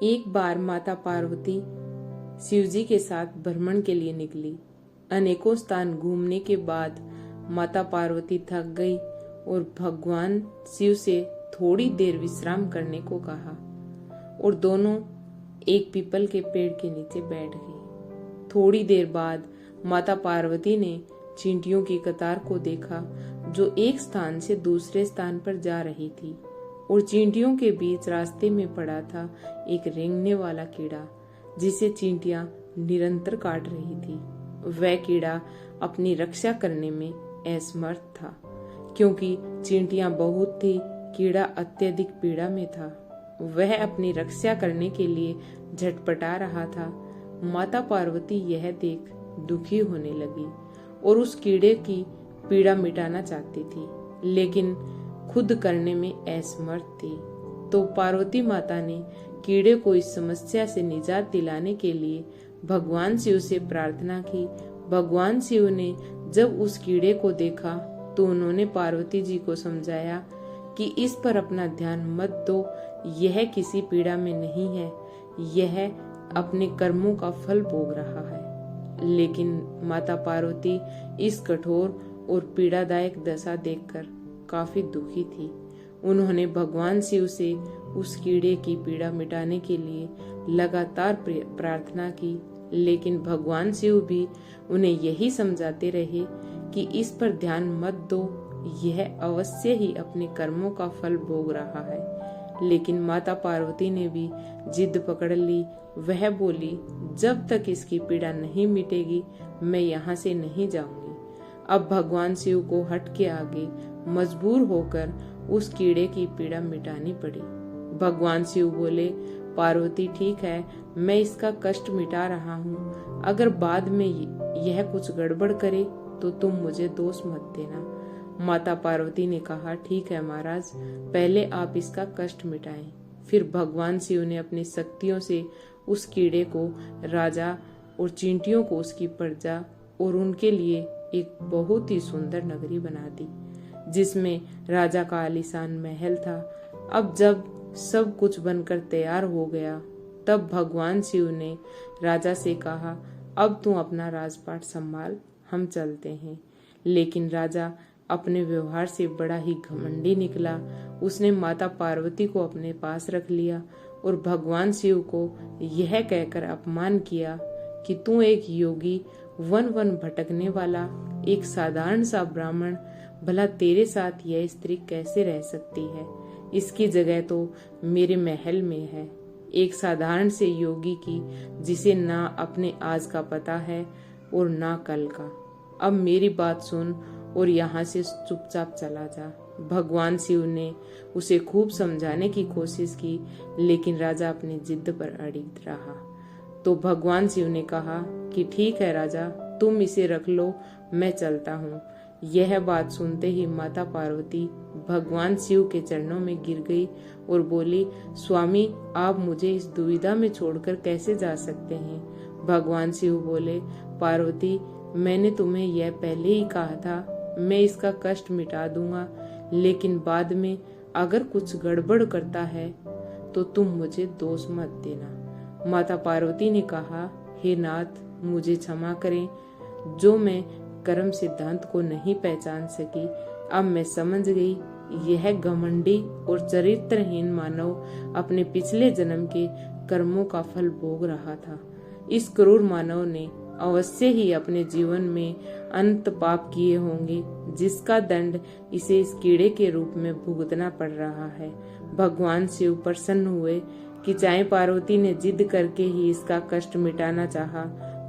एक बार माता पार्वती शिवजी के साथ भ्रमण के लिए निकली। अनेकों स्थान घूमने के बाद माता पार्वती थक गई और भगवान शिव से थोड़ी देर विश्राम करने को कहा और दोनों एक पीपल के पेड़ के नीचे बैठ गए। थोड़ी देर बाद माता पार्वती ने चींटियों की कतार को देखा जो एक स्थान से दूसरे स्थान पर जा रही थी और चींटियों के बीच रास्ते में पड़ा था एक रेंगने वाला कीड़ा जिसे चींटियां निरंतर काट रही थी। वह कीड़ा अपनी रक्षा करने में असमर्थ था क्योंकि चींटियां बहुत थी। कीड़ा अत्यधिक पीड़ा में था। वह अपनी रक्षा करने के लिए झटपटा रहा था। माता पार्वती यह देख दुखी होने लगी और उस कीड़े की पीड़ा मिटाना चाहती थी लेकिन खुद करने में असमर्थ थी। तो पार्वती माता ने कीड़े को इस समस्या से निजात दिलाने के लिए भगवान शिव से प्रार्थना की। भगवान शिव ने जब उस कीड़े को देखा तो उन्होंने पार्वती जी को समझाया कि इस पर अपना ध्यान मत दो, यह किसी पीड़ा में नहीं है, यह अपने कर्मों का फल भोग रहा है। लेकिन माता पार्वती इस कठोर और पीड़ादायक दशा देखकर काफी दुखी थी। उन्होंने भगवान शिव से उस कीड़े की पीड़ा मिटाने के लिए लगातार प्रार्थना की लेकिन भगवान शिव भी उन्हें यही समझाते रहे कि इस पर ध्यान मत दो, यह अवश्य ही अपने कर्मों का फल भोग रहा है। लेकिन माता पार्वती ने भी जिद पकड़ ली। वह बोली, जब तक इसकी पीड़ा नहीं मिटेगी मैं यहाँ से नहीं जाऊंगी। अब भगवान शिव को हट के आगे मजबूर होकर उस कीड़े की पीड़ा मिटानी पड़ी। भगवान शिव बोले, पार्वती ठीक है, मैं इसका कष्ट मिटा रहा हूँ, अगर बाद में यह कुछ गड़बड़ करे तो तुम मुझे दोष मत देना। माता पार्वती ने कहा, ठीक है महाराज, पहले आप इसका कष्ट मिटाएं। फिर भगवान शिव ने अपनी शक्तियों से उस कीड़े को, राजा और चींटियों को उसकी प्रजा और उनके लिए एक बहुत ही सुंदर नगरी बना दी जिसमें राजा का आलीशान महल था। अब जब सब कुछ बनकर तैयार हो गया तब भगवान शिव ने राजा से कहा, अब तू अपना राजपाट संभाल, हम चलते हैं। लेकिन राजा अपने व्यवहार से बड़ा ही घमंडी निकला। उसने माता पार्वती को अपने पास रख लिया और भगवान शिव को यह कहकर अपमान किया कि तू एक योगी, वन वन भटकने वाला, एक साधारण सा ब्राह्मण, भला तेरे साथ यह स्त्री कैसे रह सकती है? इसकी जगह तो मेरे महल में है, एक साधारण से योगी की जिसे ना अपने आज का पता है और ना कल का। अब मेरी बात सुन और यहाँ से चुपचाप चला जा। भगवान शिव ने उसे खूब समझाने की कोशिश की लेकिन राजा अपनी जिद पर अड़िग रहा। तो भगवान शिव ने कहा कि ठीक है राजा, तुम इसे रख लो, मैं चलता हूँ। यह बात सुनते ही माता पार्वती भगवान शिव के चरणों में गिर गई और बोली, स्वामी, आप मुझे इस दुविधा में छोड़कर कैसे जा सकते हैं? भगवान शिव बोले, पार्वती, मैंने तुम्हें यह पहले ही कहा था, मैं इसका कष्ट मिटा दूंगा, लेकिन बाद में अगर कुछ गड़बड़ करता है तो तुम मुझे दोष मत देना। माता पार्वती ने कहा, हे नाथ, मुझे क्षमा करें, जो मैं कर्म सिद्धांत को नहीं पहचान सकी। अब मैं समझ गई, यह घमंडी और चरित्रहीन मानव अपने पिछले जन्म के कर्मों का फल भोग रहा था। इस क्रूर मानव ने अवश्य ही अपने जीवन में अनंत पाप किए होंगे जिसका दंड इसे इस कीड़े के रूप में भुगतना पड़ रहा है। भगवान शिव प्रसन्न हुए कि चाहे पार्वती ने जिद करके ही इसका कष्ट मिटाना चाहा,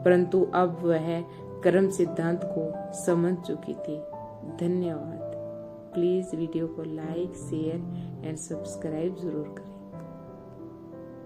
परंतु अब वह कर्म सिद्धांत को समझ चुकी थी। धन्यवाद। प्लीज वीडियो को लाइक, शेयर एंड सब्सक्राइब जरूर करें।